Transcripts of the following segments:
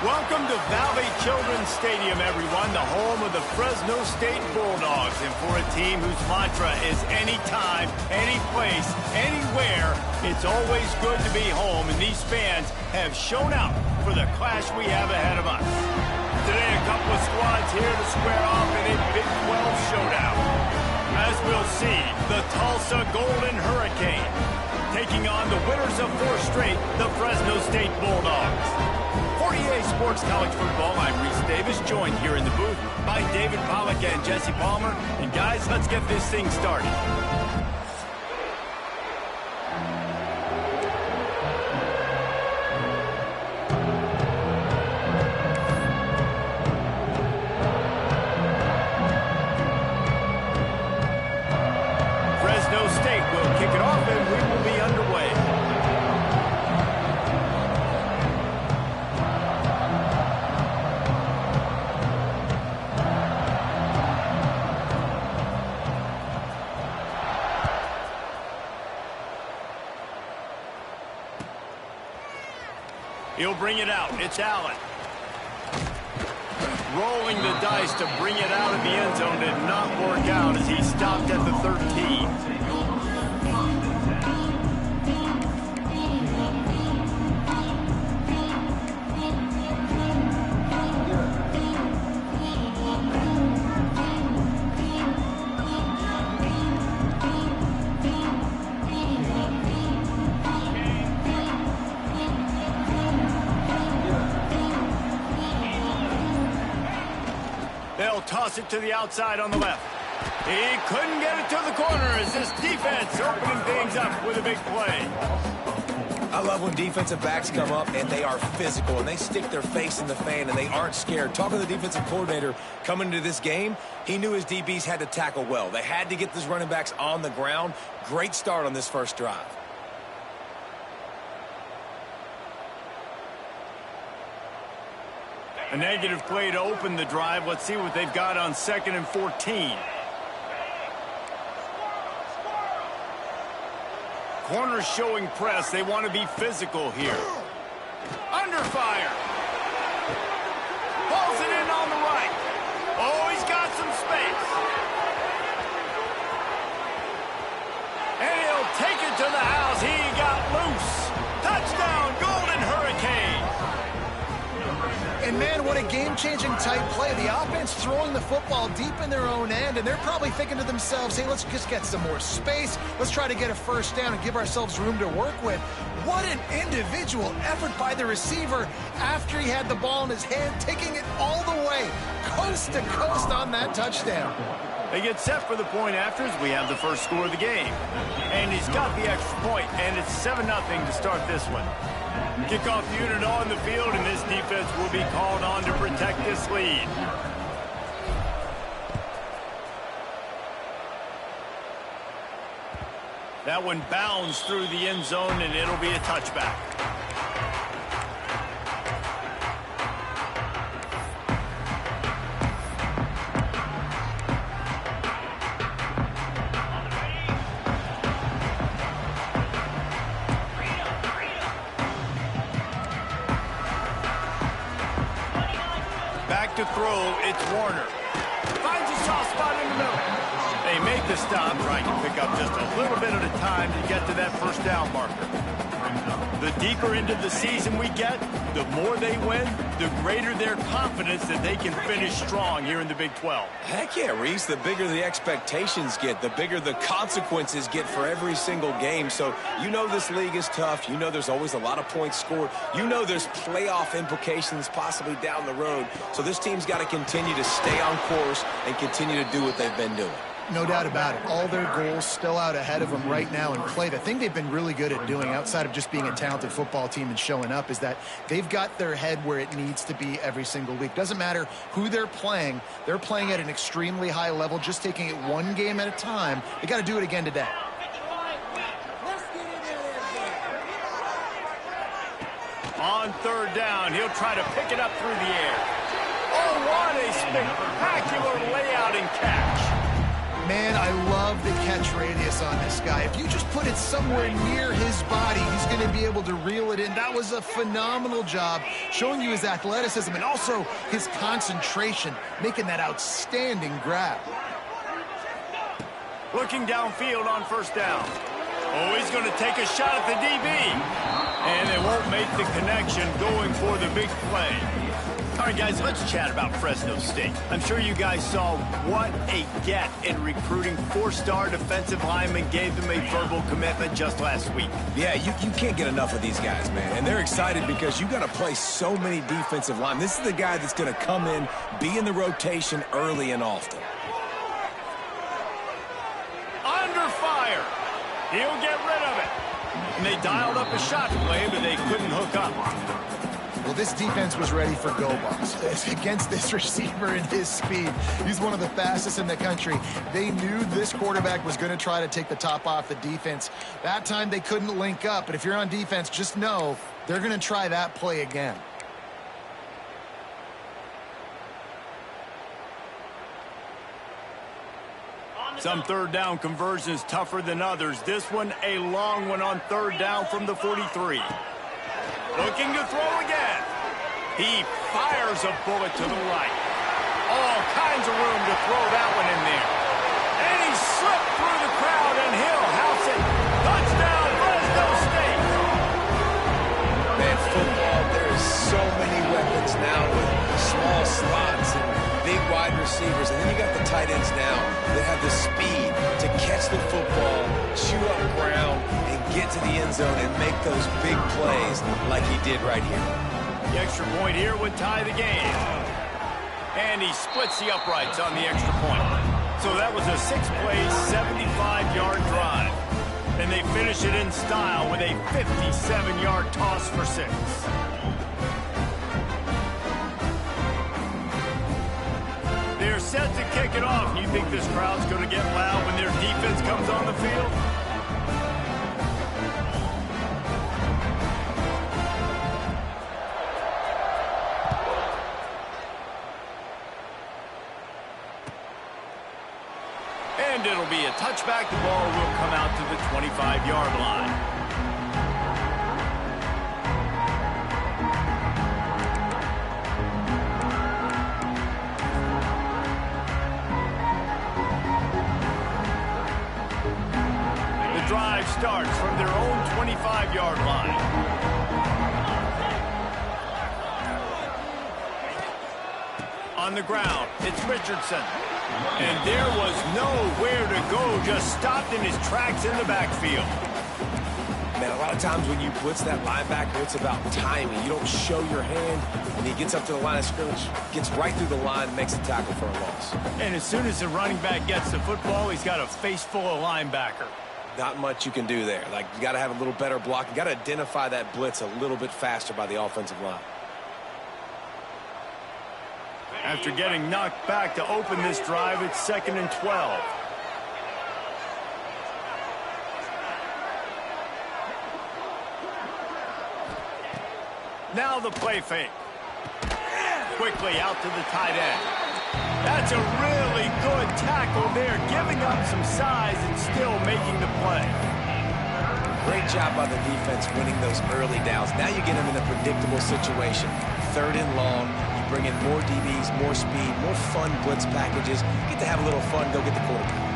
Welcome to Valley Children's Stadium, everyone, the home of the Fresno State Bulldogs. And for a team whose mantra is anytime, any place, anywhere, it's always good to be home. And these fans have shown out for the clash we have ahead of us. Today, a couple of squads here to square off in a Big 12 showdown. As we'll see, the Tulsa Golden Hurricane taking on the winners of 4 straight, the Fresno State Bulldogs. 48 Sports College Football, I'm Reese Davis, joined here in the booth by David Pollack and Jesse Palmer. And guys, let's get this thing started. Fresno State will kick it off and we will be underway. He'll bring it out. It's Allen. Rolling the dice to bring it out of the end zone did not work out as he stopped at the 13. They'll toss it to the outside on the left. He couldn't get it to the corner as this defense opening things up with a big play. I love when defensive backs come up and they are physical and they stick their face in the fan and they aren't scared. Talking to the defensive coordinator coming into this game, he knew his DBs had to tackle well. They had to get these running backs on the ground. Great start on this first drive. A negative play to open the drive. Let's see what they've got on 2nd and 14. Corners showing press. They want to be physical here. Under fire. Pulls it in on the right. Oh, he's got some space. And he'll take it to the house. He got loose. Touchdown, Golden Hurricane. And, man, what a game-changing type play. The offense throwing the football deep in their own end, and they're probably thinking to themselves, hey, let's just get some more space. Let's try to get a first down and give ourselves room to work with. What an individual effort by the receiver after he had the ball in his hand, taking it all the way, coast to coast on that touchdown. They get set for the point after as we have the first score of the game. And he's got the extra point, and it's 7-0 to start this one. Kickoff unit on the field, and this defense will be called on to protect this lead. That one bounds through the end zone, and it'll be a touchback. Back to throw, it's Warner. Finds a soft spot in the middle. They make the stop, trying to pick up just a little bit at a time to get to that first down marker. The deeper into the season we get, the more they win, the greater their confidence that they can finish strong here in the Big 12. Heck yeah, Reese. The bigger the expectations get, the bigger the consequences get for every single game. So you know this league is tough. You know there's always a lot of points scored. You know there's playoff implications possibly down the road. So this team's got to continue to stay on course and continue to do what they've been doing. No doubt about it. All their goals still out ahead of them right now in play. The thing they've been really good at doing, outside of just being a talented football team and showing up, is that they've got their head where it needs to be every single week. Doesn't matter who they're playing at an extremely high level, just taking it one game at a time. They got to do it again today. On 3rd down, he'll try to pick it up through the air. Oh, what a spectacular layout and catch. Man, I love the catch radius on this guy. If you just put it somewhere near his body, he's going to be able to reel it in. That was a phenomenal job, showing you his athleticism and also his concentration, making that outstanding grab. Looking downfield on first down. Oh, he's going to take a shot at the DB. And they won't make the connection, going for the big play. All right, guys, let's chat about Fresno State. I'm sure you guys saw what a get in recruiting. 4-star defensive linemen gave them a verbal commitment just last week. Yeah, you can't get enough of these guys, man. And they're excited because you got to play so many defensive linemen. This is the guy that's going to come in, be in the rotation early and often. Under fire. He'll get rid of it. And they dialed up a shot play, but they couldn't hook up. Well, this defense was ready for go-balls against this receiver and his speed. He's one of the fastest in the country. They knew this quarterback was going to try to take the top off the defense. That time they couldn't link up, but if you're on defense, just know they're going to try that play again. Some third down conversions tougher than others. This one a long one on third down from the 43. Looking to throw again. He fires a bullet to the right. All kinds of room to throw that one in there. And he slipped through the crowd, and he'll house it. Touchdown, Fresno State. Man, football, there is so many weapons now with small slots and big wide receivers. And then you got the tight ends now that have the speed to catch the football, chew up ground, and get to the end zone and make those big plays like he did right here. The extra point here would tie the game. And he splits the uprights on the extra point. So that was a 6-play, 75-yard drive. And they finish it in style with a 57-yard toss for 6. They're set to kick it off. You think this crowd's going to get loud when their defense comes on the field? And it'll be a touchback. The ball will come out to the 25-yard line. The drive starts from their own 25-yard line. On the ground, it's Richardson. And there was nowhere to go, just stopped in his tracks in the backfield. Man, a lot of times when you blitz that linebacker, it's about timing. You don't show your hand, and he gets up to the line of scrimmage, gets right through the line, makes a tackle for a loss. And as soon as the running back gets the football, he's got a face full of linebacker. Not much you can do there. Like, you got to have a little better block. You got to identify that blitz a little bit faster by the offensive line. After getting knocked back to open this drive, it's 2nd and 12. Now the play fake. Quickly out to the tight end. That's a really good tackle there, giving up some size and still making the play. Great job by the defense winning those early downs. Now you get them in a predictable situation. 3rd and long. Bring in more DBs, more speed, more fun blitz packages. Get to have a little fun, go get the quarterback.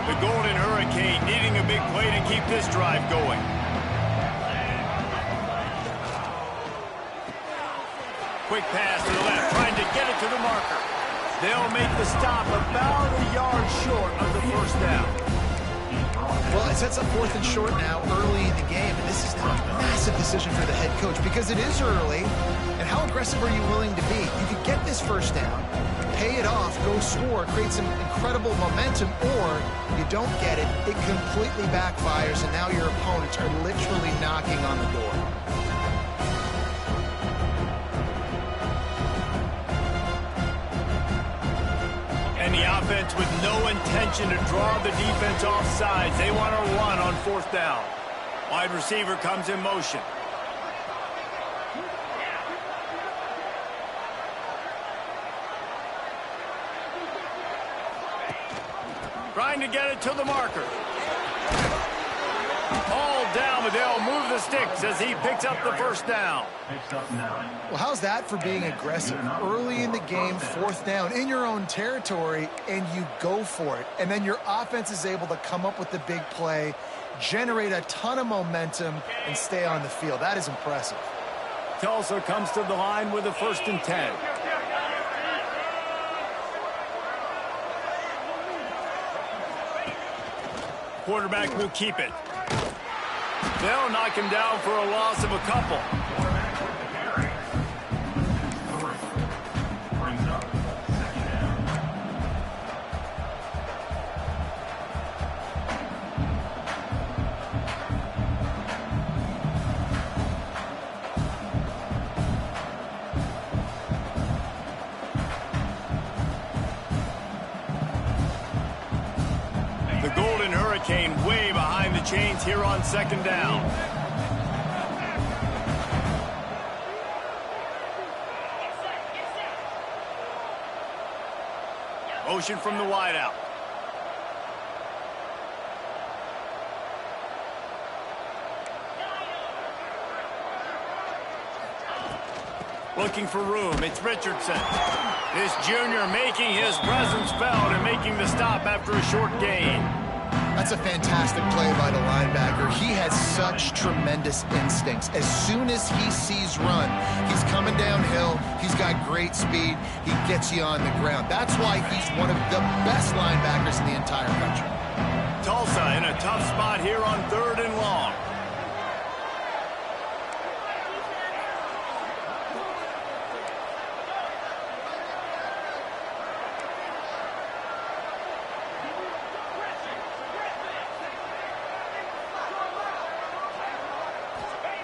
The Golden Hurricane needing a big play to keep this drive going. Quick pass to the left, trying to get it to the marker. They'll make the stop about a yard short of the first down. Well, it sets up 4th and short now early in the game, and this is a massive decision for the head coach because it is early, and how aggressive are you willing to be? You could get this first down, pay it off, go score, create some incredible momentum, or you don't get it, it completely backfires, and now your opponents are literally knocking on the door. And the offense with no intention to draw the defense off sides. They want to run on 4th down. Wide receiver comes in motion. Trying to get it to the marker. All down, but they'll move the sticks as he picks up the 1st down. Well, how's that for being aggressive? Early in the game, 4th down, in your own territory, and you go for it. And then your offense is able to come up with the big play, generate a ton of momentum, and stay on the field. That is impressive. Tulsa comes to the line with a 1st and 10. Quarterback will keep it. They'll knock him down for a loss of a couple. The Golden Hurricane way behind the chains here on 2nd down. Motion from the wideout. Looking for room. It's Richardson. This junior making his presence felt and making the stop after a short gain. That's a fantastic play by the linebacker. He has such tremendous instincts. As soon as he sees run, he's coming downhill. He's got great speed. He gets you on the ground. That's why he's one of the best linebackers in the entire country. Tulsa in a tough spot here on 3rd and long.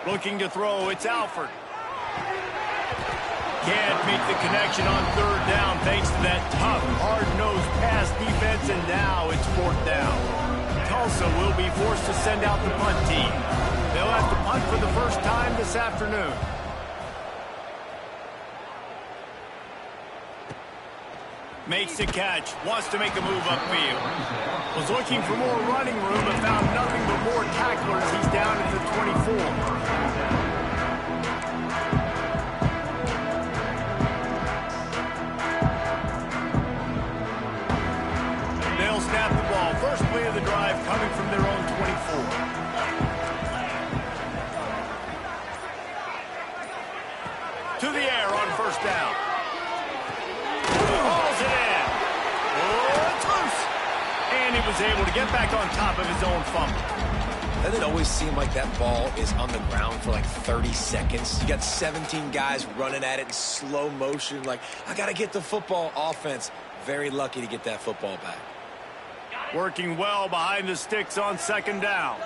Looking to throw, it's Alford. Can't make the connection on 3rd down thanks to that tough, hard-nosed pass defense, and now it's 4th down. Tulsa will be forced to send out the punt team. They'll have to punt for the first time this afternoon. Makes the catch, wants to make a move upfield. Was looking for more running room, but found nothing but more tacklers. He's down at the 24. They'll snap the ball. First play of the drive coming from their own 24. To the air on 1st down. Hauls it in. Oh, it's loose. And he was able to get back on top of his own fumble. Doesn't it always seem like that ball is on the ground for like 30 seconds? You got 17 guys running at it in slow motion. Like, I got to get the football. Offense, very lucky to get that football back. Working well behind the sticks on 2nd down.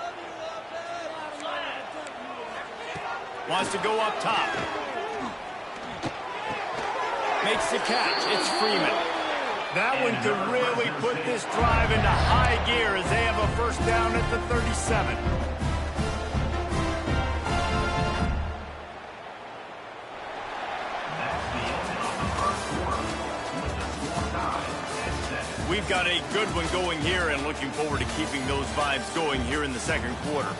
Wants to go up top. Makes the catch. It's Freeman. That one could really put this drive into high gear as they have a 1st down at the 37. We've got a good one going here and looking forward to keeping those vibes going here in the 2nd quarter.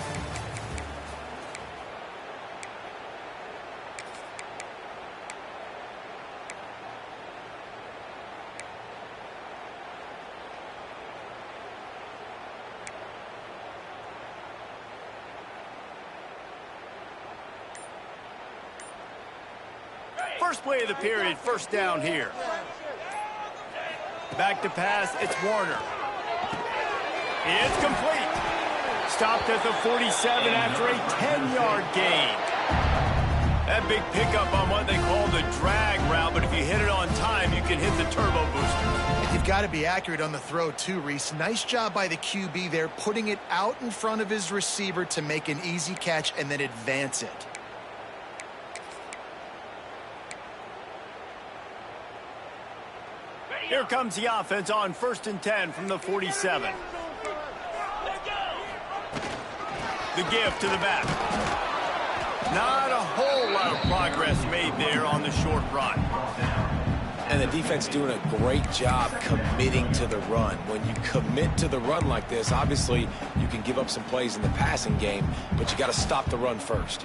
First play of the period, 1st down here. Back to pass, it's Warner. It's complete. Stopped at the 47 after a 10-yard gain. That big pickup on what they call the drag route, but if you hit it on time, you can hit the turbo booster. And you've got to be accurate on the throw too, Reese. Nice job by the QB there, putting it out in front of his receiver to make an easy catch and then advance it. Here comes the offense on 1st and 10 from the 47. The give to the back. Not a whole lot of progress made there on the short run. And the defense doing a great job committing to the run. When you commit to the run like this, obviously you can give up some plays in the passing game, but you got to stop the run first.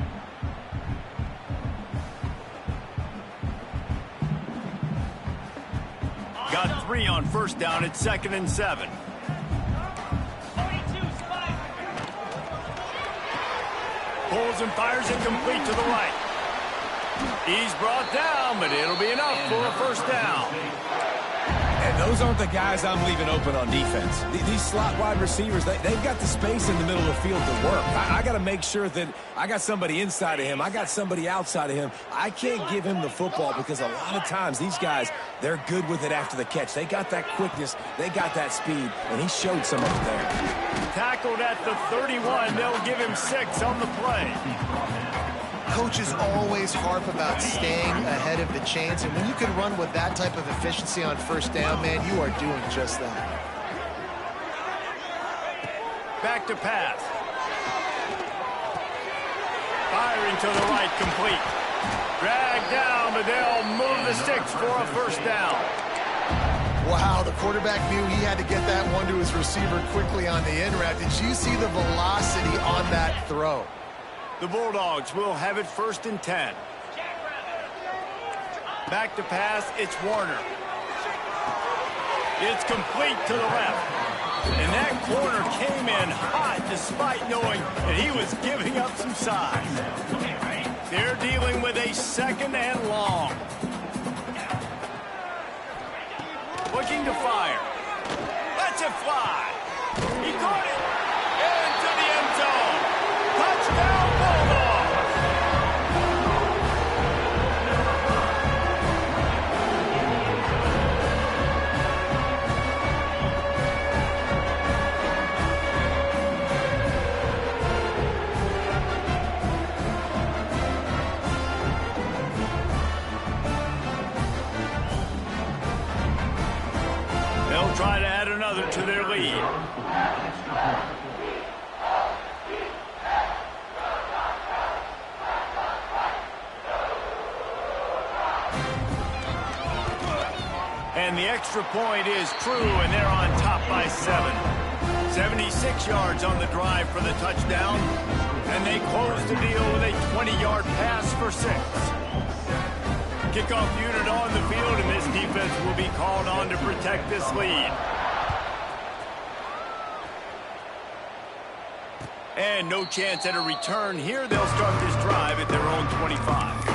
Got 3 on 1st down at 2nd and 7. Pulls and fires it complete to the right. He's brought down, but it'll be enough for a 1st down. And those aren't the guys I'm leaving open on defense. These slot wide receivers, they've got the space in the middle of the field to work. I got to make sure that I got somebody inside of him. I got somebody outside of him. I can't give him the football because a lot of times these guys, they're good with it after the catch. They got that quickness. They got that speed, and he showed some of it there. Tackled at the 31. They'll give him 6 on the play. Coaches always harp about staying ahead of the chains, and when you can run with that type of efficiency on 1st down, man, you are doing just that. Back to pass. Firing to the right, complete. Dragged down, but they'll move the sticks for a 1st down. Wow, the quarterback knew he had to get that one to his receiver quickly on the in route. Did you see the velocity on that throw? The Bulldogs will have it 1st and 10. Back to pass, it's Warner. It's complete to the left. And that corner came in hot despite knowing that he was giving up some size. They're dealing with a 2nd and long. Looking to fire. Lets it fly. He caught it. Into the end zone. Touchdown, Bulldogs. They'll try to add another to their lead. And the extra point is true, and they're on top by 7. 76 yards on the drive for the touchdown, and they close the deal with a 20-yard pass for 6. Kickoff unit on the field, and this defense will be called on to protect this lead. And no chance at a return here. They'll start this drive at their own 25.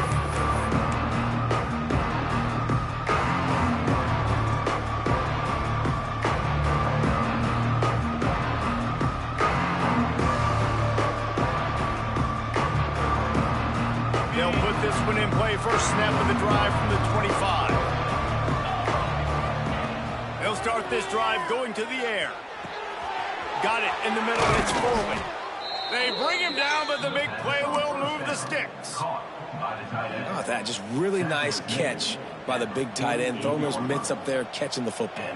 They'll put this one in play. First snap of the drive from the 25. They'll start this drive going to the air. Got it in the middle. It's forward. They bring him down, but the big play will move the sticks. How about that? Just really nice catch by the big tight end. Throwing those mitts up there, catching the football.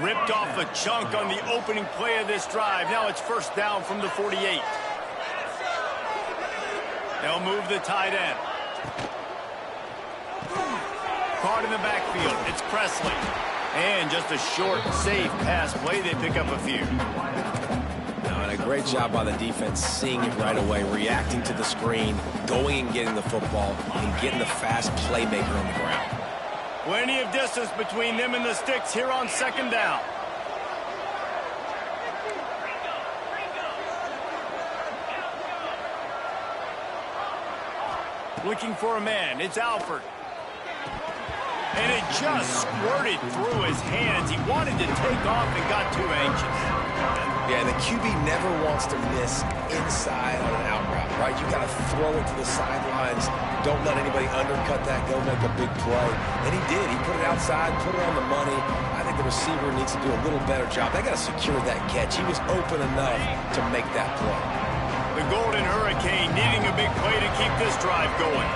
Ripped off a chunk on the opening play of this drive. Now it's 1st down from the 48. They'll move the tight end. Caught in the backfield. It's Presley. And just a short, safe pass play. They pick up a few. And a great job by the defense, seeing it right away, reacting to the screen, going and getting the football, and getting the fast playmaker on the ground. Plenty of distance between them and the sticks here on 2nd down. Looking for a man. It's Alford. And it just squirted through his hands. He wanted to take off and got too anxious. Yeah, the QB never wants to miss inside on an out route, right? You got to throw it to the sidelines. Don't let anybody undercut that. Go make a big play. And he did. He put it outside, put it on the money. I think the receiver needs to do a little better job. They got to secure that catch. He was open enough to make that play. The Golden Hurricane needing a big play to keep this drive going.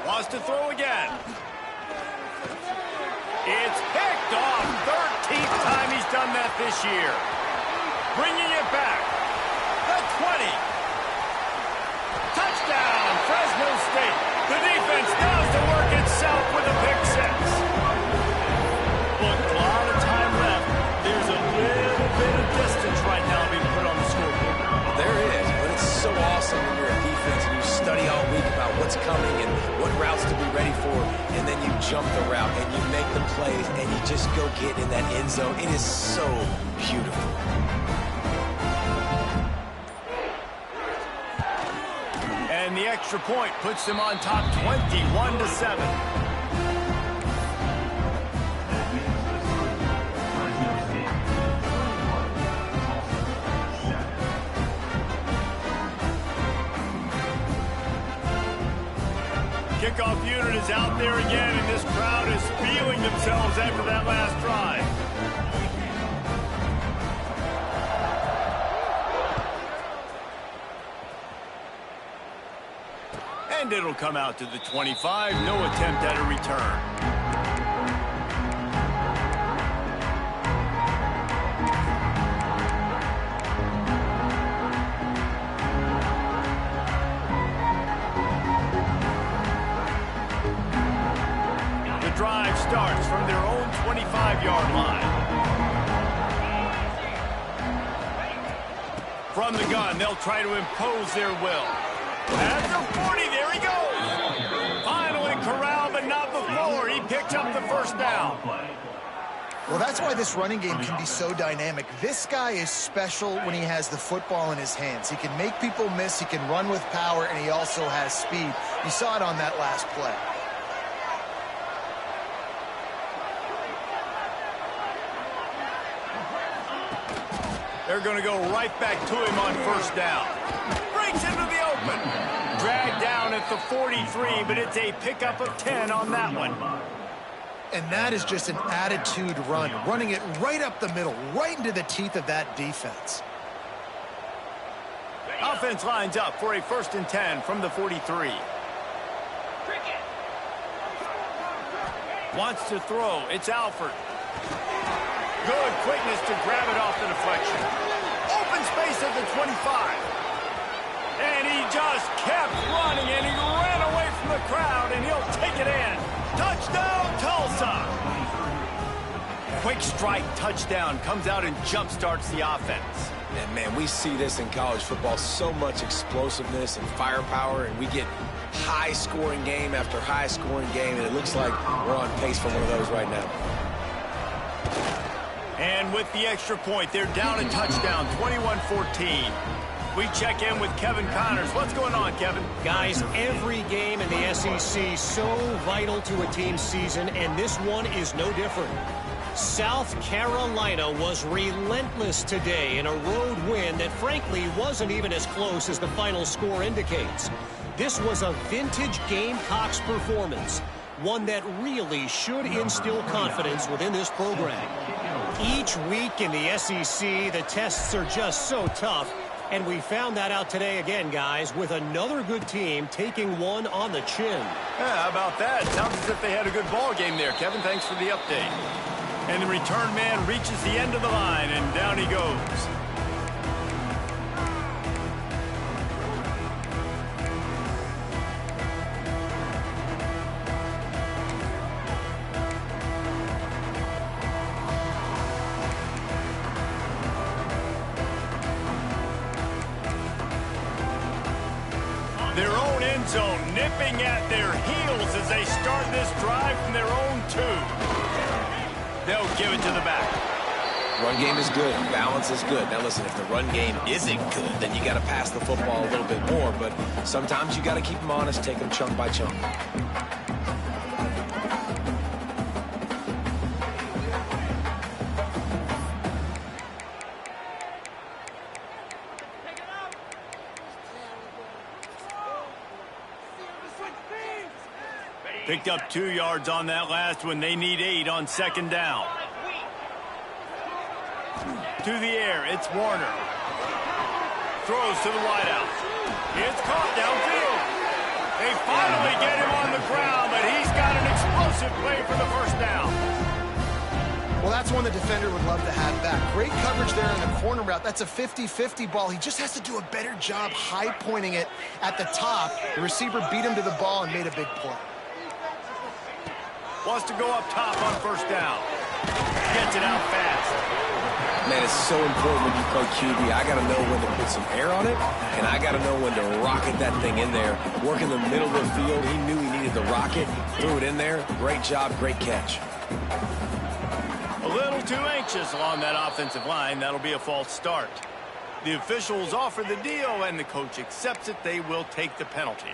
Wants to throw again. done that this year. Bringing it back. The 20. Touchdown, Fresno State. The defense does the work itself with a pick six. Look, a lot of time left. There's a little bit of distance right now being put on the scoreboard. There is, but it's so awesome when you're a defense and you study all week about what's coming and what routes to be ready for, and then you jump the route and you make the plays and you just go get in that end zone. It is so beautiful. And the extra point puts them on top 21-7. Kickoff unit is out there again, and this crowd is feeling themselves after that last drive. And it'll come out to the 25. No attempt at a return. Drive starts from their own 25-yard line. From the gun, they'll try to impose their will. At the 40, there he goes. Finally corralled, but not before. He picked up the first down. Well, that's why this running game can be so dynamic. This guy is special when he has the football in his hands. He can make people miss, he can run with power, and he also has speed. You saw it on that last play. They're going to go right back to him on first down. Breaks into the open. Dragged down at the 43, but it's a pickup of 10 on that one. And that is just an attitude run, running it right up the middle, right into the teeth of that defense. Offense lines up for a 1st and 10 from the 43. Wants to throw. It's Alford. Good quickness to grab it off the deflection. Open space at the 25. And he just kept running, and he ran away from the crowd, and he'll take it in. Touchdown, Tulsa! Quick strike touchdown comes out and jump-starts the offense. And, man, we see this in college football, so much explosiveness and firepower, and we get high-scoring game after high-scoring game, and it looks like we're on pace for one of those right now. And with the extra point, they're down a touchdown, 21-14. We check in with Kevin Connors. What's going on, Kevin? Guys, every game in the SEC so vital to a team's season, and this one is no different. South Carolina was relentless today in a road win that frankly wasn't even as close as the final score indicates. This was a vintage Gamecocks performance, one that really should instill confidence within this program. Each week in the SEC, the tests are just so tough, and we found that out today again, guys, with another good team taking one on the chin. Yeah, how about that? Sounds as if they had a good ball game there, Kevin. Thanks for the update. And the return man reaches the end of the line, and down he goes. Their own end zone nipping at their heels as they start this drive from their own 2. They'll give it to the back. Run game is good. Balance is good. Now, listen, if the run game isn't good, then you got to pass the football a little bit more. But sometimes you got to keep them honest, take them chunk by chunk. Picked up 2 yards on that last one. They need 8 on 2nd down. To the air, it's Warner. Throws to the wideout. It's caught downfield. They finally get him on the ground, but he's got an explosive play for the 1st down. Well, that's one the defender would love to have back. Great coverage there in the corner route. That's a 50-50 ball. He just has to do a better job high-pointing it at the top. The receiver beat him to the ball and made a big play. Wants to go up top on first down. Gets it out fast. Man, it's so important when you play QB. I got to know when to put some air on it, and I got to know when to rocket that thing in there. Work in the middle of the field. He knew he needed the rocket. Threw it in there. Great job, great catch. A little too anxious along that offensive line. That'll be a false start. The officials offer the deal, and the coach accepts it. They will take the penalty.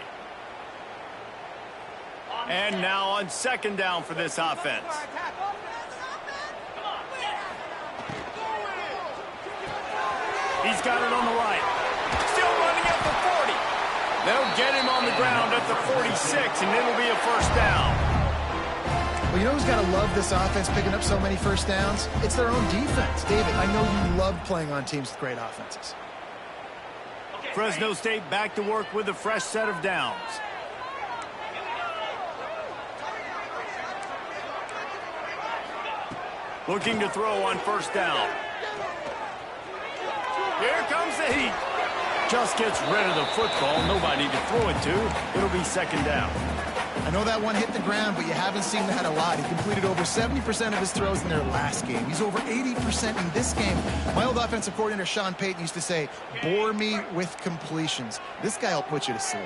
And now on second down for this offense. He's got it on the right. Still running at the 40. They'll get him on the ground at the 46, and it'll be a first down. Well, you know who's got to love this offense picking up so many first downs? It's their own defense. David, I know you love playing on teams with great offenses. Fresno State back to work with a fresh set of downs. Looking to throw on first down. Here comes the heat. Just gets rid of the football. Nobody to throw it to. It'll be second down. I know that one hit the ground, but you haven't seen that a lot. He completed over 70% of his throws in their last game. He's over 80% in this game. My old offensive coordinator, Sean Payton, used to say, bore me with completions. This guy will put you to sleep.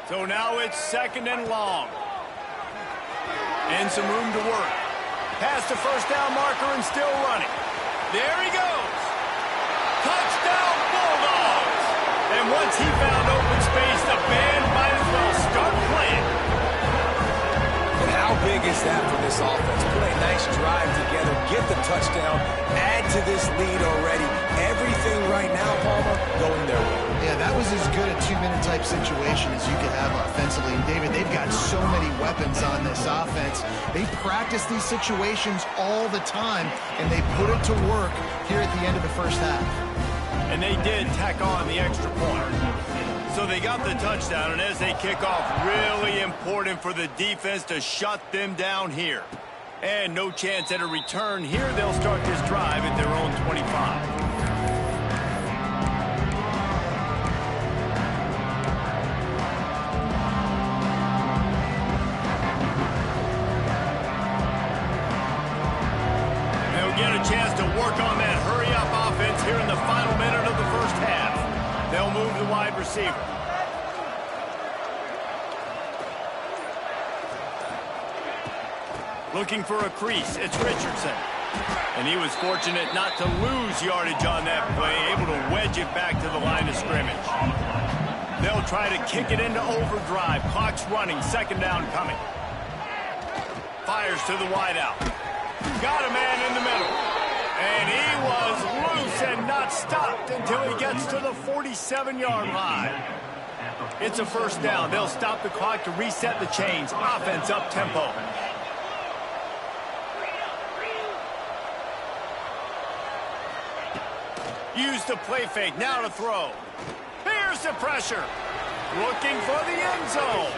So now it's second and long. And some room to work. Past the first down marker and still running. There he goes. Touchdown Bulldogs. And once he found open space, the band might as well start playing. And how big is that for this offense? Put a nice drive together, get the touchdown, add to this lead already. Everything right now, Palmer, going their way. Yeah, that was as good a two-minute type situation as you could have offensively. And David, they've got so many weapons on this offense. They practice these situations all the time, and they put it to work here at the end of the first half. And they did tack on the extra point. So they got the touchdown, and as they kick off, really important for the defense to shut them down here. And no chance at a return here. They'll start this drive at their own 25. Get a chance to work on that hurry-up offense here in the final minute of the first half. They'll move the wide receiver. Looking for a crease, it's Richardson. And he was fortunate not to lose yardage on that play, able to wedge it back to the line of scrimmage. They'll try to kick it into overdrive. Clock's running, second down coming. Fires to the wideout. Got a man in the middle. And he was loose and not stopped until he gets to the 47-yard line. It's a first down. They'll stop the clock to reset the chains. Offense up tempo. Use the play fake. Now to throw. Here's the pressure. Looking for the end zone.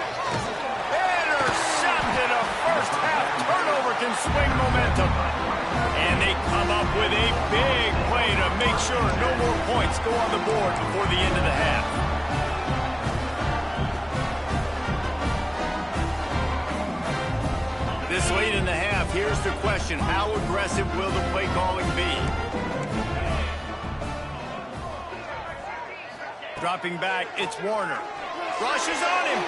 Intercepted. A first half turnover can swing momentum. And they come up with a big play to make sure no more points go on the board before the end of the half. This late in the half, here's the question. How aggressive will the play calling be? Dropping back, it's Warner. Rushes on him.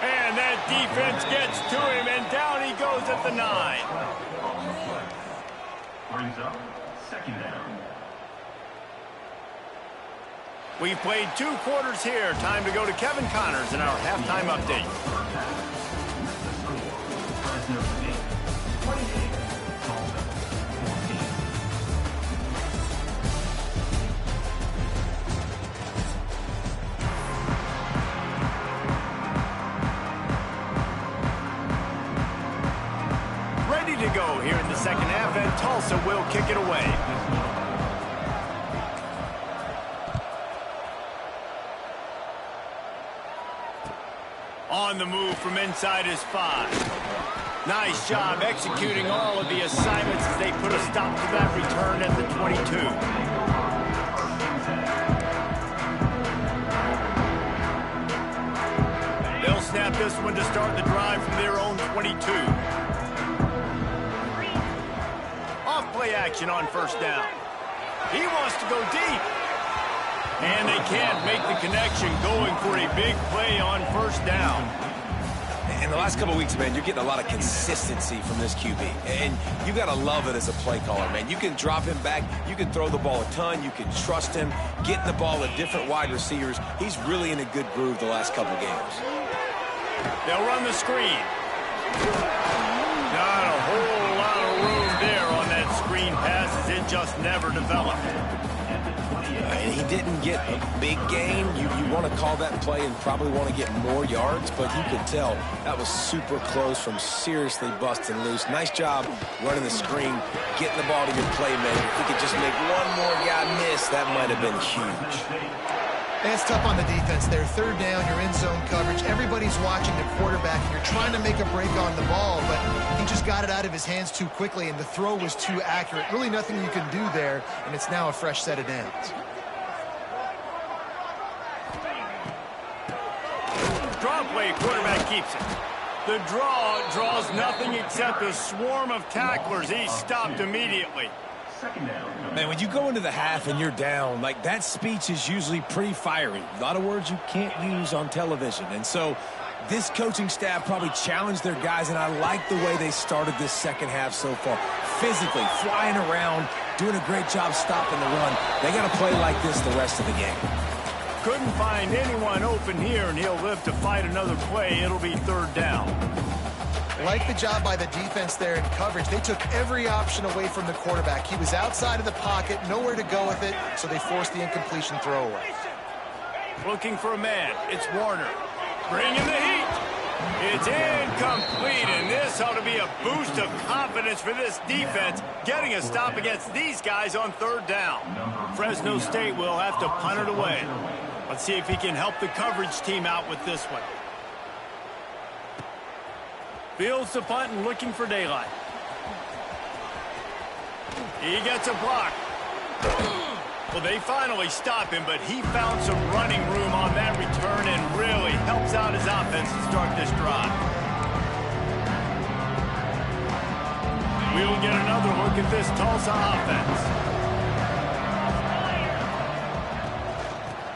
And that defense gets to him, and down he goes at the 9. Brings up second down. We've played 2 quarters here. Time to go to Kevin Connors in our halftime update. Fresno State 28, Tulsa 14. Ready to go here in the second half, and Tulsa will kick it away. On the move from inside his 5. Nice job executing all of the assignments as they put a stop to that return at the 22. They'll snap this one to start the drive from their own 22. Off-play action on first down. He wants to go deep. And they can't make the connection, going for a big play on first down. In the last couple of weeks, man, you're getting a lot of consistency from this QB. And you got to love it as a play caller, man. You can drop him back. You can throw the ball a ton. You can trust him, getting the ball at different wide receivers. He's really in a good groove the last couple games. They'll run the screen. Not a whole lot of room there on that screen pass, as it just never developed. And he didn't get a big gain. You want to call that play and probably want to get more yards, but you could tell that was super close from seriously busting loose. Nice job running the screen, getting the ball to your playmaker. If he could just make one more guy miss, that might have been huge. And it's tough on the defense there. Third down, you're in zone coverage. Everybody's watching the quarterback, and you're trying to make a break on the ball, but he just got it out of his hands too quickly, and the throw was too accurate. Really nothing you can do there, and it's now a fresh set of downs. Draw play, quarterback keeps it. The draw draws nothing except a swarm of tacklers. He's stopped immediately. Man, when you go into the half and you're down, like, that speech is usually pretty fiery. A lot of words you can't use on television. And so this coaching staff probably challenged their guys, and I like the way they started this second half so far. Physically, flying around, doing a great job stopping the run. They got to play like this the rest of the game. Couldn't find anyone open here, and he'll live to fight another play. It'll be third down. Like the job by the defense there in coverage. They took every option away from the quarterback. He was outside of the pocket, nowhere to go with it, so they forced the incompletion throwaway. Looking for a man. It's Warner. Bringing the heat. It's incomplete, and this ought to be a boost of confidence for this defense, getting a stop against these guys on third down. Fresno State will have to punt it away. Let's see if he can help the coverage team out with this one. Fields the punt and looking for daylight. He gets a block. Well, they finally stop him, but he found some running room on that return and really helps out his offense to start this drive. We'll get another look at this Tulsa offense.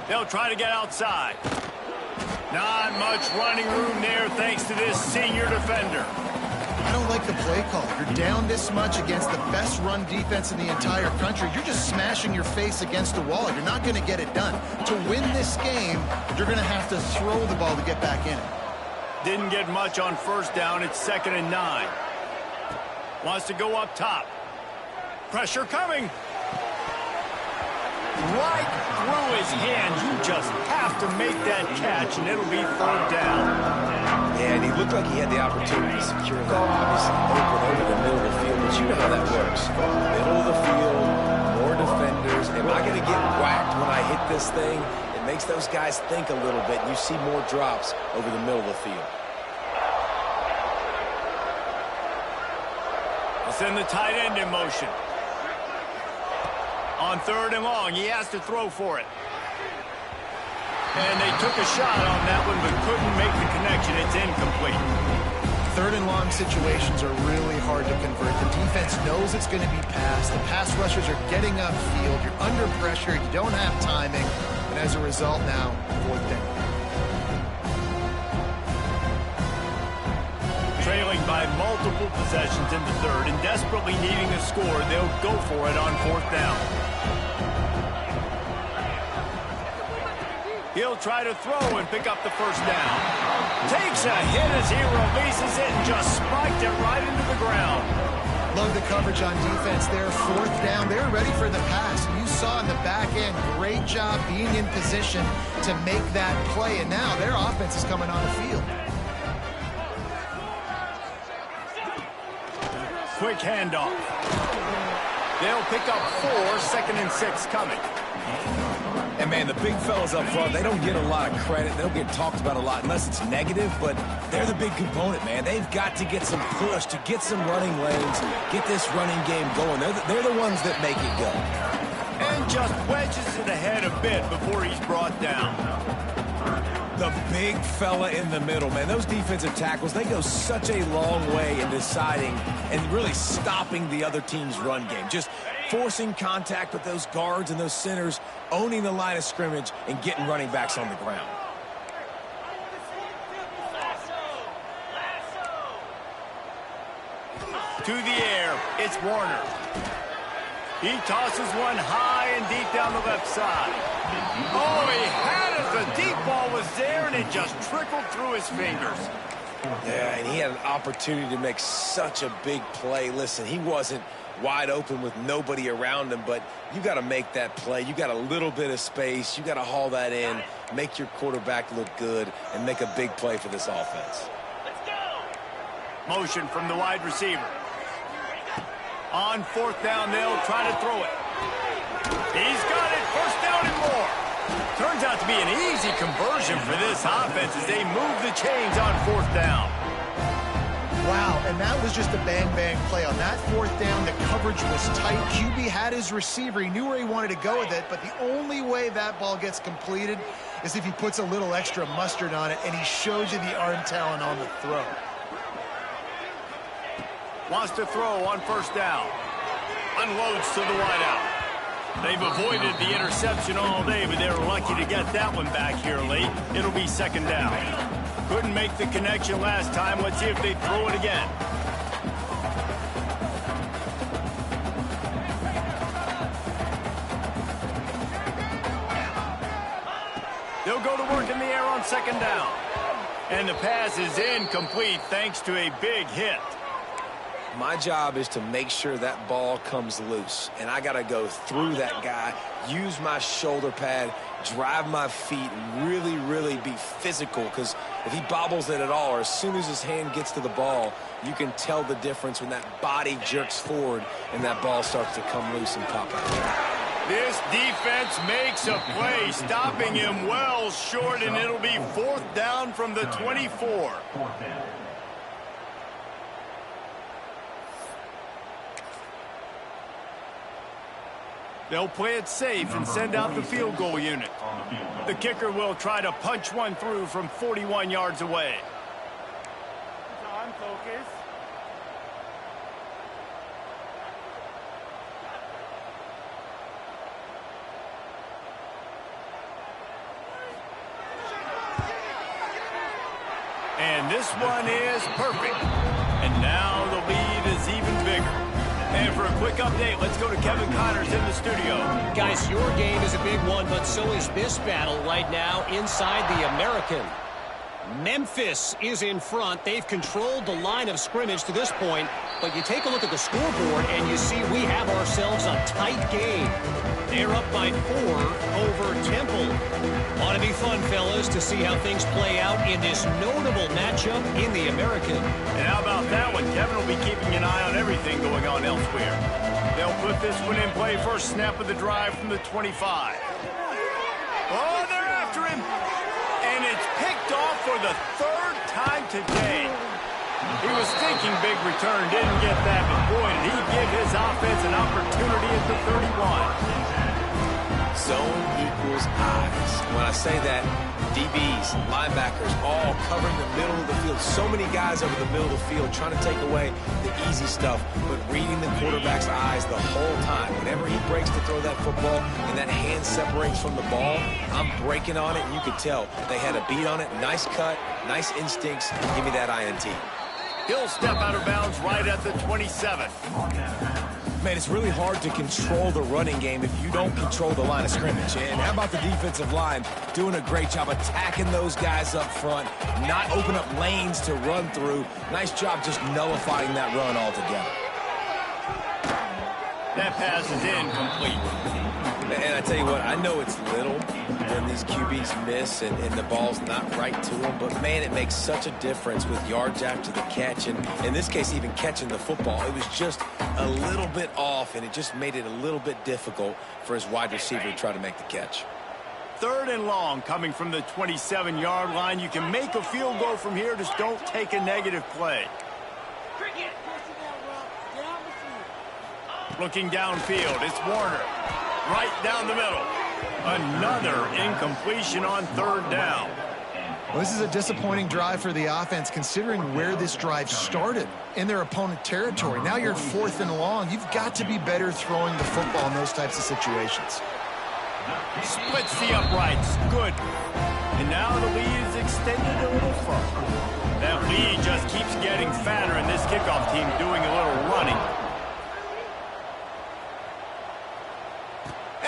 They'll try to get outside. Not much running room there thanks to this senior defender. I don't like the play call. You're down this much against the best run defense in the entire country. You're just smashing your face against a wall. You're not going to get it done. To win this game, you're going to have to throw the ball to get back in it. Didn't get much on first down. It's 2nd and 9. Wants to go up top. Pressure coming. Right through his hands. You just have to make that catch, and it'll be third down. Yeah, and he looked like he had the opportunity to secure that, obviously, open over the middle of the field, but you know how that works. Middle of the field, more defenders. Am I going to get whacked when I hit this thing? It makes those guys think a little bit, and you see more drops over the middle of the field. I'll send the tight end in motion. On 3rd and long, he has to throw for it. And they took a shot on that one, but couldn't make the connection. It's incomplete. 3rd and long situations are really hard to convert. The defense knows it's going to be passed. The pass rushers are getting upfield. You're under pressure. You don't have timing. And as a result now, 4th down. Trailing by multiple possessions in the 3rd and desperately needing a score, they'll go for it on 4th down. He'll try to throw and pick up the first down. Takes a hit as he releases it and just spiked it right into the ground. Love the coverage on defense there. 4th down. They're ready for the pass. You saw in the back end, great job being in position to make that play. And now their offense is coming on the field. Quick handoff. They'll pick up 4, 2nd and 6 coming. And, man, the big fellas up front, they don't get a lot of credit. They don't get talked about a lot unless it's negative, but they're the big component, man. They've got to get some push, to get some running lanes, get this running game going. They're the ones that make it go. And just wedges it ahead a bit before he's brought down. The big fella in the middle, man. Those defensive tackles, they go such a long way in deciding and really stopping the other team's run game. Just forcing contact with those guards and those centers, owning the line of scrimmage, and getting running backs on the ground. To the air, it's Warner. He tosses one high and deep down the left side. Oh, he had it. The deep ball was there, and it just trickled through his fingers. Yeah, and he had an opportunity to make such a big play. Listen, he wasn't wide open with nobody around him, but you got to make that play. You got a little bit of space. You got to haul that in, make your quarterback look good, and make a big play for this offense. Let's go. Motion from the wide receiver. On fourth down, they'll try to throw it. He's got it. First down and more. Turns out to be an easy conversion for this offense as they move the chains on fourth down. Wow, and that was just a bang-bang play. On that fourth down, the coverage was tight. QB had his receiver. He knew where he wanted to go with it, but the only way that ball gets completed is if he puts a little extra mustard on it, and he shows you the arm talent on the throw. Wants to throw on first down. Unloads to the wideout. They've avoided the interception all day, but they're lucky to get that one back here late. It'll be second down. Couldn't make the connection last time. Let's see if they throw it again. They'll go to work in the air on second down. And the pass is incomplete thanks to a big hit. My job is to make sure that ball comes loose, and I got to go through that guy, use my shoulder pad, drive my feet, and really, really be physical, because if he bobbles it at all, or as soon as his hand gets to the ball, you can tell the difference when that body jerks forward and that ball starts to come loose and pop out. This defense makes a play, stopping him well short, and it'll be fourth down from the 24. They'll play it safe and send out the field goal unit. The kicker will try to punch one through from 41 yards away. On focus. And this one is perfect. And now the lead is even bigger. And for a quick update, let's go to Kevin Connors in the studio. Guys, your game is a big one, but so is this battle right now inside the American. Memphis is in front. They've controlled the line of scrimmage to this point, but you take a look at the scoreboard and you see we have ourselves a tight game. They're up by 4 over Temple. Ought to be fun, fellas, to see how things play out in this notable matchup in the American. And how about that one? Kevin will be keeping an eye on everything going on elsewhere. They'll put this one in play. First snap of the drive from the 25. Oh, they're after him. And it's picked off for the third time today. He was thinking big return, didn't get that, but boy, did he give his offense an opportunity at the 31. Zone equals eyes. When I say that, DBs, linebackers, all covering the middle of the field. So many guys over the middle of the field trying to take away the easy stuff, but reading the quarterback's eyes the whole time. Whenever he breaks to throw that football and that hand separates from the ball, I'm breaking on it, and you could tell they had a beat on it. Nice cut, nice instincts. Give me that INT. He'll step out of bounds right at the 27. Man, it's really hard to control the running game if you don't control the line of scrimmage. And how about the defensive line doing a great job attacking those guys up front, not open up lanes to run through. Nice job just nullifying that run altogether. That pass is incomplete. And I tell you what, I know it's little when these QBs miss and the ball's not right to them, but man, it makes such a difference with yards after the catch, and in this case, even catching the football. It was just a little bit off, and it just made it a little bit difficult for his wide receiver to try to make the catch. 3rd and long coming from the 27-yard line. You can make a field goal from here, just don't take a negative play. Looking downfield, it's Warner. Right down the middle. Another incompletion on 3rd down. Well, this is a disappointing drive for the offense, considering where this drive started in their opponent territory. Now you're 4th and long. You've got to be better throwing the football in those types of situations. Splits the uprights. Good. And now the lead is extended a little further. That lead just keeps getting fatter, and this kickoff team doing a little running.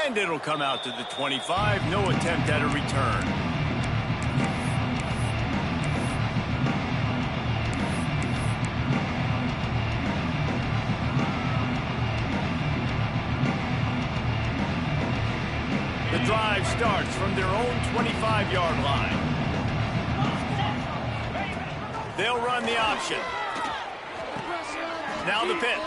And it'll come out to the 25. No attempt at a return. The drive starts from their own 25-yard line. They'll run the option. Now the pitch.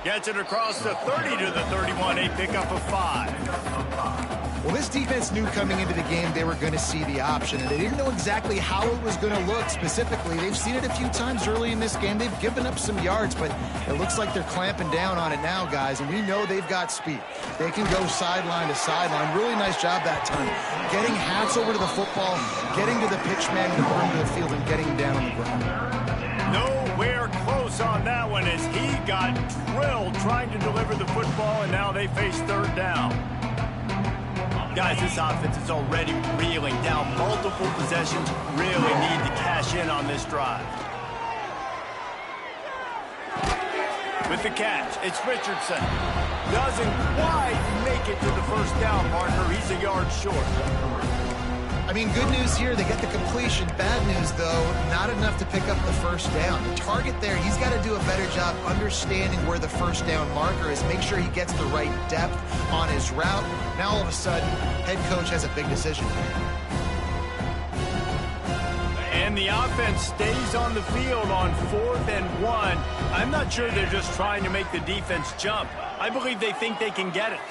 Gets it across the 30 to the 31, a pickup of 5. Well, this defense knew coming into the game they were going to see the option, and they didn't know exactly how it was going to look specifically. They've seen it a few times early in this game. They've given up some yards, but it looks like they're clamping down on it now, guys, and we know they've got speed. They can go sideline to sideline. Really nice job that time. Getting hats over to the football, getting to the pitch man in the perimeter of the field, and getting down on the ground. Nowhere close on that one as he got drilled trying to deliver the football, and now they face 3rd down. Guys, this offense is already reeling down multiple possessions. Really need to cash in on this drive. With the catch, it's Richardson. Doesn't quite make it to the 1st down marker. He's a yard short. I mean, good news here, they get the completion. Bad news, though, not enough to pick up the 1st down. The target there, he's got to do a better job understanding where the 1st down marker is, make sure he gets the right depth on his route. Now, all of a sudden, head coach has a big decision. And the offense stays on the field on 4th and 1. I'm not sure they're just trying to make the defense jump. I believe they think they can get it.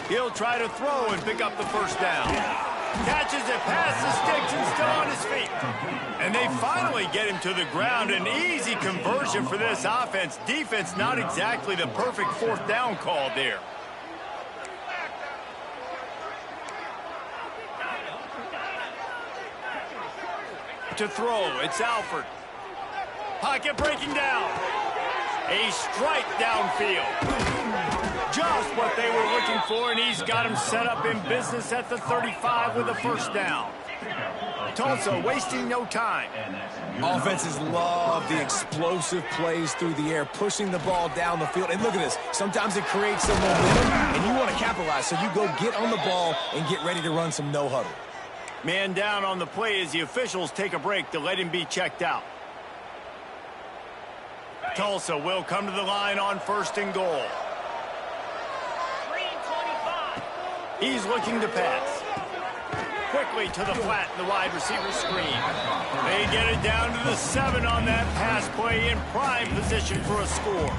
He'll try to throw and pick up the 1st down. Catches it past the sticks and still on his feet. And they finally get him to the ground. An easy conversion for this offense. Defense not exactly the perfect 4th down call there. To throw, it's Alford. Pocket breaking down. A strike downfield. Just what they were looking for, and he's got him set up in business at the 35 with a 1st down. Tulsa wasting no time. Offenses love the explosive plays through the air, pushing the ball down the field. And look at this. Sometimes it creates some momentum, and you want to capitalize. So you go get on the ball and get ready to run some no-huddle. Man down on the play as the officials take a break to let him be checked out. Tulsa will come to the line on 1st and goal. He's looking to pass. Quickly to the flat in the wide receiver screen. They get it down to the 7 on that pass play in prime position for a score.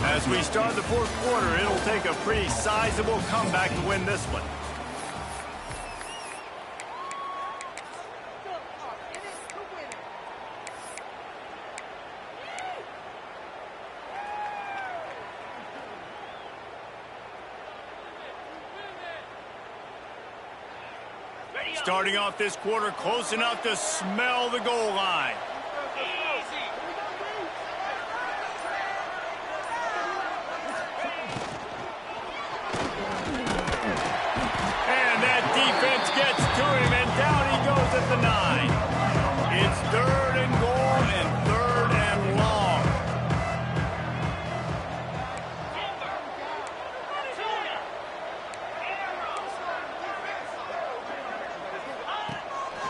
As we start the 4th quarter, it'll take a pretty sizable comeback to win this one. Starting off this quarter close enough to smell the goal line. And that defense gets to him, and down he goes at the 9. It's 3rd and goal and 3rd and long.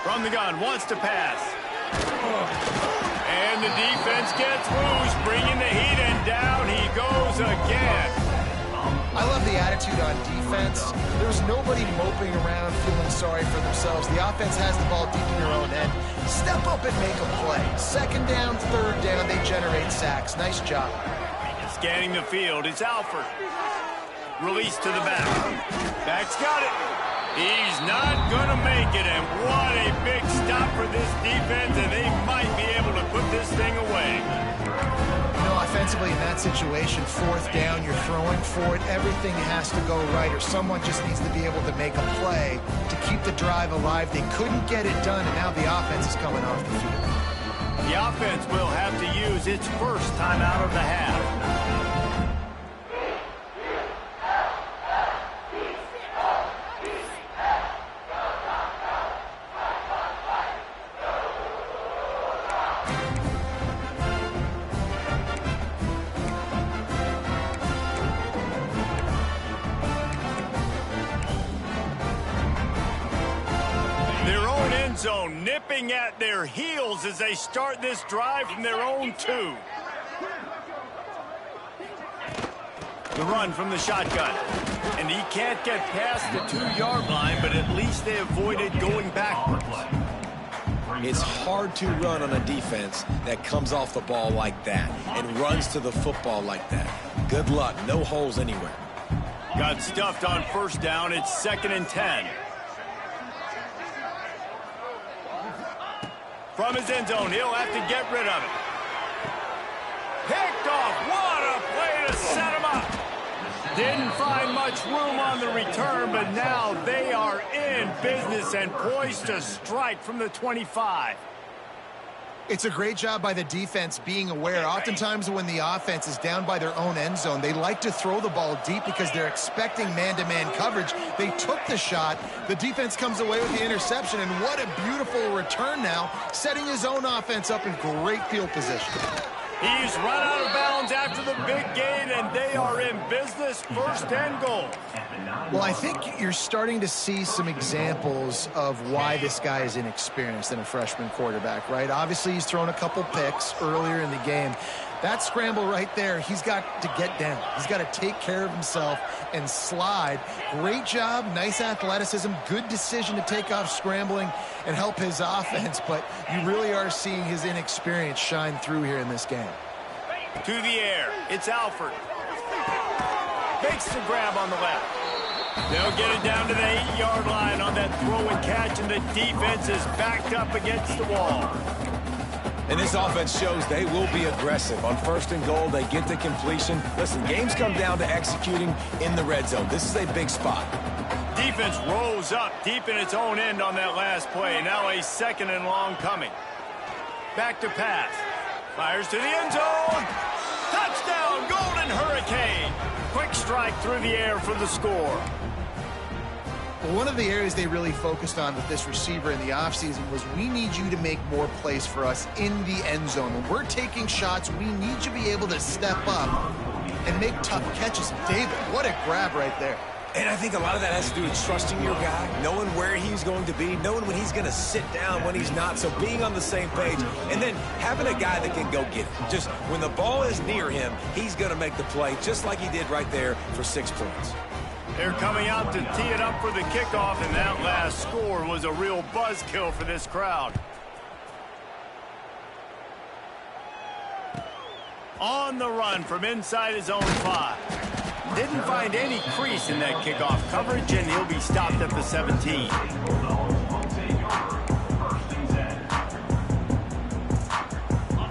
From the gun, wants to pass. And the defense gets loose, bringing the heat, and down he goes again. I love the attitude on defense. There's nobody moping around feeling sorry for themselves. The offense has the ball deep in their own end. Step up and make a play. Second down, third down, they generate sacks. Nice job. Scanning the field, it's Alford. Release to the back. Back's got it. He's not going to make it, and what a big stop for this defense, and they might be able to put this thing away. You know, offensively in that situation, fourth down, you're throwing for it. Everything has to go right, or someone just needs to be able to make a play to keep the drive alive. They couldn't get it done, and now the offense is coming off the field. The offense will have to use its first time out of the half. Zone nipping at their heels as they start this drive from their own 2. The run from the shotgun. And he can't get past the 2-yard line, but at least they avoided going backwards. It's hard to run on a defense that comes off the ball like that and runs to the football like that. Good luck. No holes anywhere. Got stuffed on first down. It's 2nd and 10. From his end zone, he'll have to get rid of it. Picked off. What a play to set him up. Didn't find much room on the return, but now they are in business and poised to strike from the 25. It's a great job by the defense being aware. Oftentimes when the offense is down by their own end zone, they like to throw the ball deep because they're expecting man-to-man coverage. They took the shot. The defense comes away with the interception, and what a beautiful return now, setting his own offense up in great field position. He's run out of bounds after the big gain, and they are in business, 1st and goal. Well, I think you're starting to see some examples of why this guy is inexperienced in a freshman quarterback, right? Obviously, he's thrown a couple picks earlier in the game. That scramble right there, he's got to get down. He's got to take care of himself and slide. Great job, nice athleticism, good decision to take off scrambling and help his offense, but you really are seeing his inexperience shine through here in this game. To the air, it's Alford. Makes the grab on the left. They'll get it down to the 8-yard line on that throw and catch, and the defense is backed up against the wall. And this offense shows they will be aggressive. On 1st and goal, they get the completion. Listen, games come down to executing in the red zone. This is a big spot. Defense rose up deep in its own end on that last play. Now a 2nd and long coming. Back to pass. Fires to the end zone. Touchdown, Golden Hurricane. Quick strike through the air for the score. Well, one of the areas they really focused on with this receiver in the offseason was we need you to make more plays for us in the end zone. When we're taking shots, we need you to be able to step up and make tough catches. David, what a grab right there. And I think a lot of that has to do with trusting your guy, knowing where he's going to be, knowing when he's going to sit down, when he's not. So being on the same page, and then having a guy that can go get it. Just when the ball is near him, he's going to make the play, just like he did right there for 6 points. They're coming out to tee it up for the kickoff, and that last score was a real buzzkill for this crowd. On the run from inside his own 5. Didn't find any crease in that kickoff coverage, and he'll be stopped at the 17.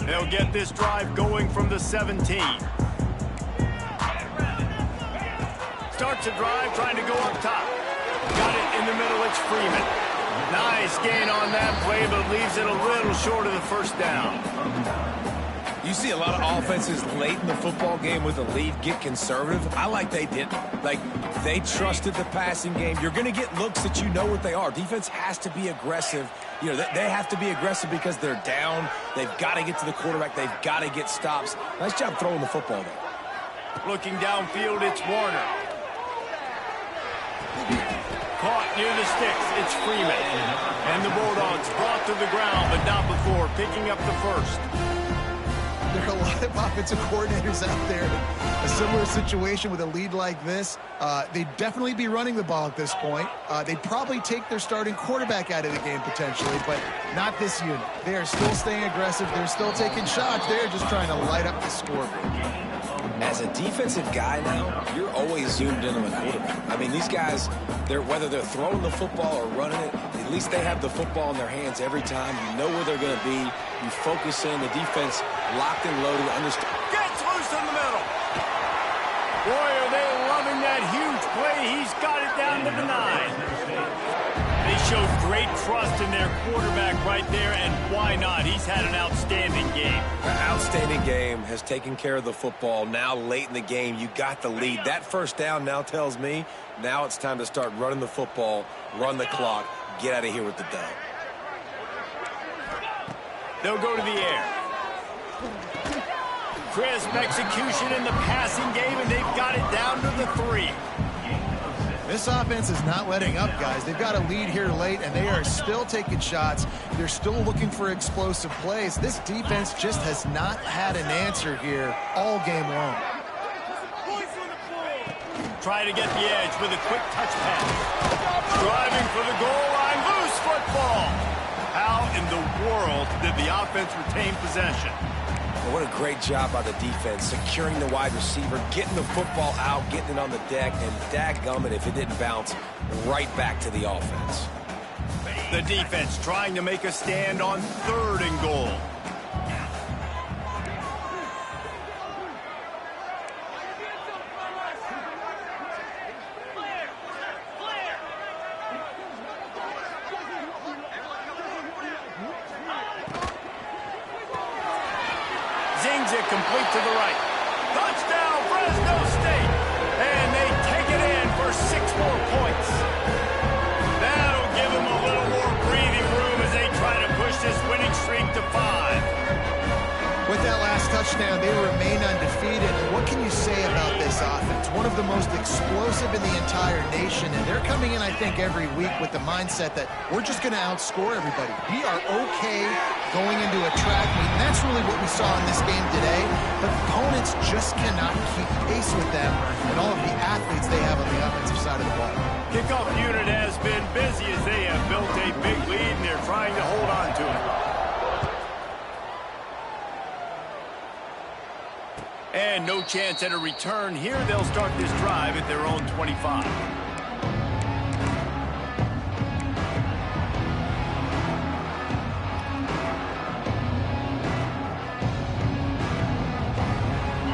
They'll get this drive going from the 17. Starts a drive, trying to go up top. Got it in the middle, it's Freeman. Nice gain on that play, but leaves it a little short of the first down. You see a lot of offenses late in the football game with a lead get conservative. I like they didn't. Like, they trusted the passing game. You're going to get looks that you know what they are. Defense has to be aggressive. You know, they have to be aggressive because they're down. They've got to get to the quarterback. They've got to get stops. Nice job throwing the football, though. Looking downfield, it's Warner. Caught near the sticks, it's Freeman. And the Bulldogs brought to the ground, but not before picking up the first. there are a lot of offensive coordinators out there in a similar situation with a lead like this. They'd definitely be running the ball at this point. They'd probably take their starting quarterback out of the game potentially, but not this unit. They are still staying aggressive. They're still taking shots. They're just trying to light up the scoreboard. As a defensive guy now, you're always zoomed in on the quarterback. I mean, these guys, whether they're throwing the football or running it, at least they have the football in their hands every time. You know where they're going to be. You focus in. The defense locked and loaded. Understand. Gets loose in the middle. Boy, are they loving that huge play. He's got it down to the 9. They showed great trust in their quarterback right there, and why not? He's had an outstanding game. An outstanding game, has taken care of the football. Now late in the game, you got the lead. That first down now tells me now it's time to start running the football, run the clock, get out of here with the dub. They'll go to the air. Crisp execution in the passing game, and they've got it down to the 3. This offense is not letting up, guys. They've got a lead here late, and they are still taking shots. They're still looking for explosive plays. This defense just has not had an answer here all game long. Try to get the edge with a quick touch pass. Driving for the goal line, loose football. How in the world did the offense retain possession? What a great job by the defense, securing the wide receiver, getting the football out, getting it on the deck, and dadgummit if it didn't bounce right back to the offense. The defense trying to make a stand on 3rd and goal. Complete to the right. Touchdown, Fresno State. And they take it in for 6 more points. That'll give them a little more breathing room as they try to push this winning streak to 5. With that last touchdown, they remain undefeated. And what can you say about this offense? One of the most explosive in the entire nation. And they're coming in, I think, every week with the mindset that we're just going to outscore everybody. We are okay going into a track meet. And that's really what we saw in this game today. But opponents just cannot keep pace with them and all of the athletes they have on the offensive side of the ball. Kickoff unit has been busy as they have built a big lead, and they're trying to hold on to it. And no chance at a return here. They'll start this drive at their own 25.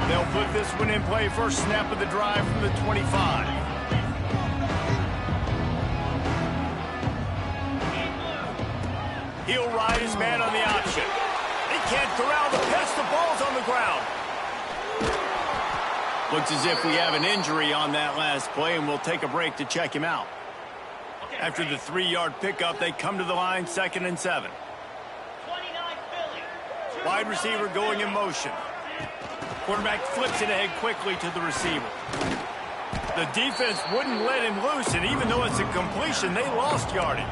They'll put this one in play. First snap of the drive from the 25. He'll ride his man on the option. He can't corral the pitch. The ball's on the ground. Looks as if we have an injury on that last play, and we'll take a break to check him out. After the 3-yard pickup, they come to the line, 2nd and 7. Wide receiver going in motion. Quarterback flips it ahead quickly to the receiver. The defense wouldn't let him loose, and even though it's a completion, they lost yardage.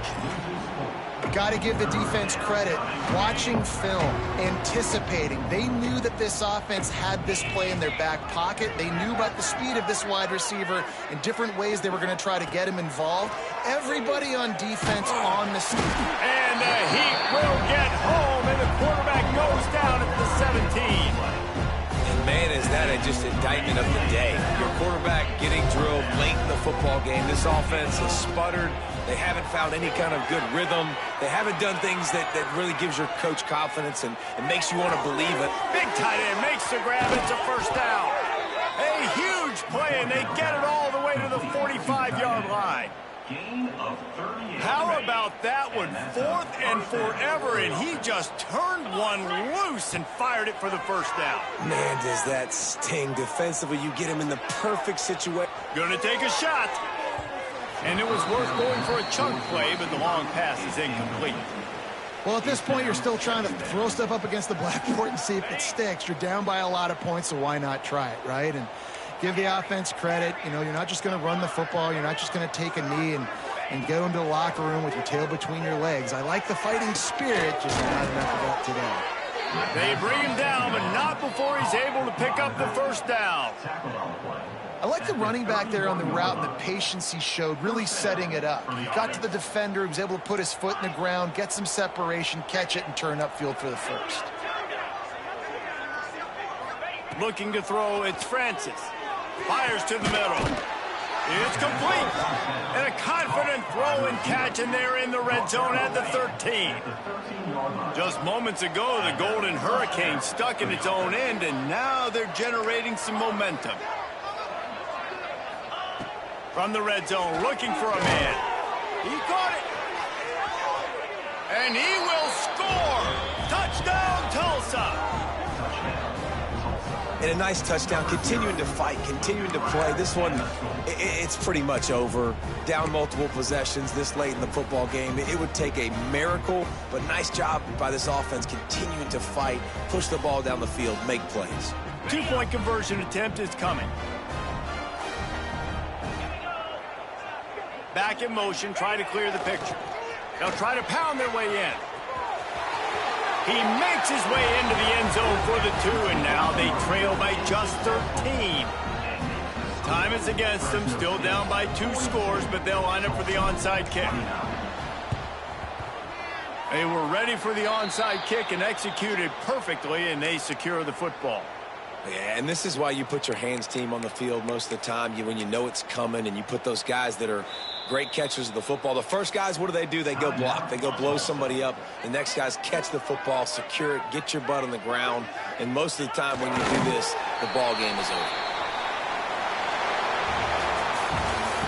Got to give the defense credit. Watching film, anticipating. They knew that this offense had this play in their back pocket. They knew about the speed of this wide receiver and different ways they were going to try to get him involved. Everybody on defense on the street. And the Heat will get home, and the quarterback goes down at the 17. And man, is that just indictment of the day. Your quarterback getting drilled late in the football game. This offense has sputtered. They haven't found any kind of good rhythm. They haven't done things that really gives your coach confidence and makes you want to believe it. Big tight end makes the grab. It's a first down. A huge play, and they get it all the way to the 45-yard line. How about that one? 4th and forever, and he just turned one loose and fired it for the first down. Man, does that sting defensively. You get him in the perfect situation. Gonna take a shot. And it was worth going for a chunk play, but the long pass is incomplete. Well, at this point, you're still trying to throw stuff up against the blackboard and see if it sticks. You're down by a lot of points, so why not try it, right? And give the offense credit. You know, you're not just going to run the football. You're not just going to take a knee and go into the locker room with your tail between your legs. I like the fighting spirit, just not enough of that today. They bring him down, but not before he's able to pick up the first down. I like the running back there on the route and the patience he showed, really setting it up. He got to the defender, he was able to put his foot in the ground, get some separation, catch it, and turn upfield for the first. Looking to throw, it's Francis. Fires to the middle. It's complete. And a confident throw and catch, and they're in the red zone at the 13. Just moments ago, the Golden Hurricane stuck in its own end, and now they're generating some momentum. From the red zone, looking for a man. He caught it. And he will score. Touchdown, Tulsa. And a nice touchdown, continuing to fight, continuing to play. This one, it's pretty much over. Down multiple possessions this late in the football game. It would take a miracle, but nice job by this offense continuing to fight, push the ball down the field, make plays. 2-point conversion attempt is coming. Back in motion, try to clear the picture. They'll try to pound their way in. He makes his way into the end zone for the 2, and now they trail by just 13. Time is against them, still down by 2 scores, but they'll line up for the onside kick. They were ready for the onside kick and executed perfectly, and they secure the football. Yeah, and this is why you put your hands team on the field most of the time. When you know it's coming, and you put those guys that are great catchers of the football. The first guys, what do? They go block. They go blow somebody up. The next guys catch the football, secure it, get your butt on the ground. And most of the time when you do this, the ball game is over.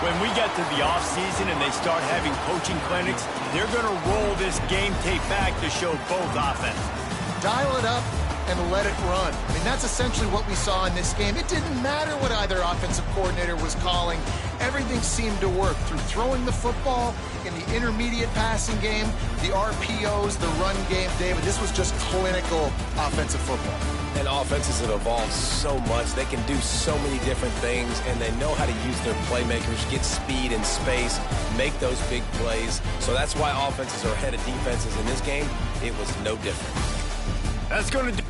When we get to the offseason and they start having coaching clinics, they're going to roll this game tape back to show both offenses. Dial it up and let it run. I mean, that's essentially what we saw in this game. It didn't matter what either offensive coordinator was calling. Everything seemed to work through throwing the football, in the intermediate passing game, the RPOs, the run game. David, this was just clinical offensive football. And offenses have evolved so much. They can do so many different things, and they know how to use their playmakers, get speed and space, make those big plays. So that's why offenses are ahead of defenses in this game. It was no different. That's going to do